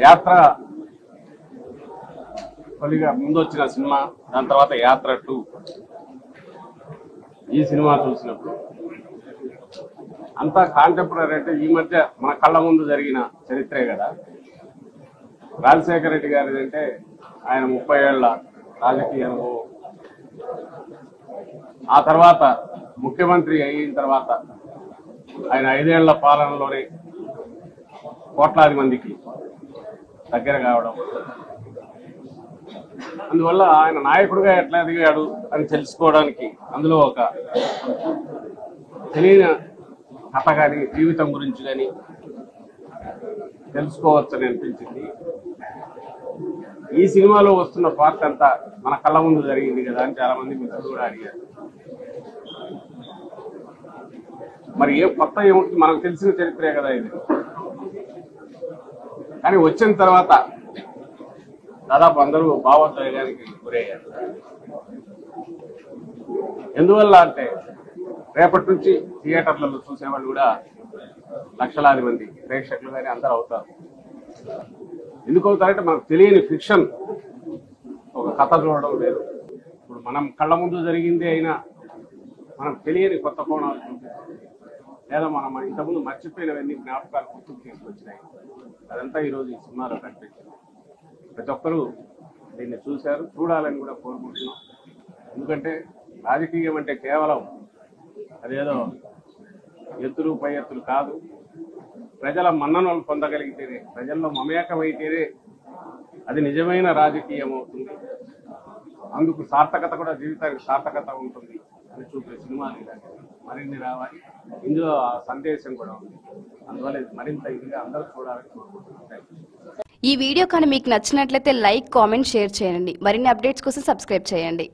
యాత్ర తొలిగా ముందు వచ్చిన సినిమా, దాని తర్వాత యాత్ర 2 ఈ సినిమా చూసినప్పుడు అంతా కాంటెంపరీ అంటే ఈ మధ్య మన కళ్ళ ముందు జరిగిన చరిత్రే కదా. రాజశేఖర రెడ్డి గారిది అంటే ఆయన 30 ఏళ్ల రాజకీయ అనుభవం, ఆ తర్వాత ముఖ్యమంత్రి అయిన తర్వాత ఆయన 5 ఏళ్ల పాలనలోనే కోట్లాది మందికి దగ్గర కావడం, అందువల్ల ఆయన నాయకుడిగా ఎట్లా ఎదిగాడు అని తెలుసుకోవడానికి అందులో ఒక తెలియని కథ కానీ జీవితం గురించి కానీ తెలుసుకోవచ్చని అనిపించింది. ఈ సినిమాలో వస్తున్న పార్ట్ అంతా మన కళ్ళ ముందు జరిగింది కదా అని చాలా మంది మిత్రులు కూడా అడిగారు. మరి ఏం కొత్త ఏముంటుంది, మనకు తెలిసిన చరిత్రే కదా ఇది. కానీ వచ్చిన తర్వాత దాదాపు అందరూ భావోద్వేగానికి గురయ్యారు. ఎందువల్ల అంటే రేపటి నుంచి థియేటర్లలో చూసేవాళ్ళు కూడా లక్షలాది మంది ప్రేక్షకులు కానీ అందరూ అవుతారు. ఎందుకు అవుతారంటే మనకు తెలియని ఫిక్షన్, ఒక కథ చూడడం లేదు. ఇప్పుడు మనం కళ్ళ ముందు జరిగింది అయినా మనకు తెలియని కొత్త కోణాలు చూపిస్తుంది, లేదా మనం ఇంతకుముందు మర్చిపోయినవన్నీ జ్ఞాపకాలు గుర్తుకు తీసుకొచ్చినాయి. అదంతా ఈరోజు ఈ సినిమాలో కనిపించింది. ప్రతి ఒక్కరూ దీన్ని చూశారు, చూడాలని కూడా కోరుకుంటున్నాం. ఎందుకంటే రాజకీయం అంటే కేవలం అదేదో ఎత్తులు పై ఎత్తులు కాదు, ప్రజల మన్ననలు పొందగలిగితేనే, ప్రజల్లో మమేకమైతేనే అది నిజమైన రాజకీయం అవుతుంది. అందుకు సార్థకత కూడా, జీవితానికి సార్థకత ఉంటుంది అని చూపే సినిమాలు మరిన్ని రావాలి. ఇందులో ఆ సందేశం కూడా ఉంది. అందువల్ల మరింత ఇదిగా అందరూ చూడాలని కోరుకుంటున్నాం. ఈ వీడియో కానీ మీకు నచ్చినట్లయితే లైక్, కామెంట్, షేర్ చేయండి. మరిన్ని అప్డేట్స్ కోసం సబ్స్క్రైబ్ చేయండి.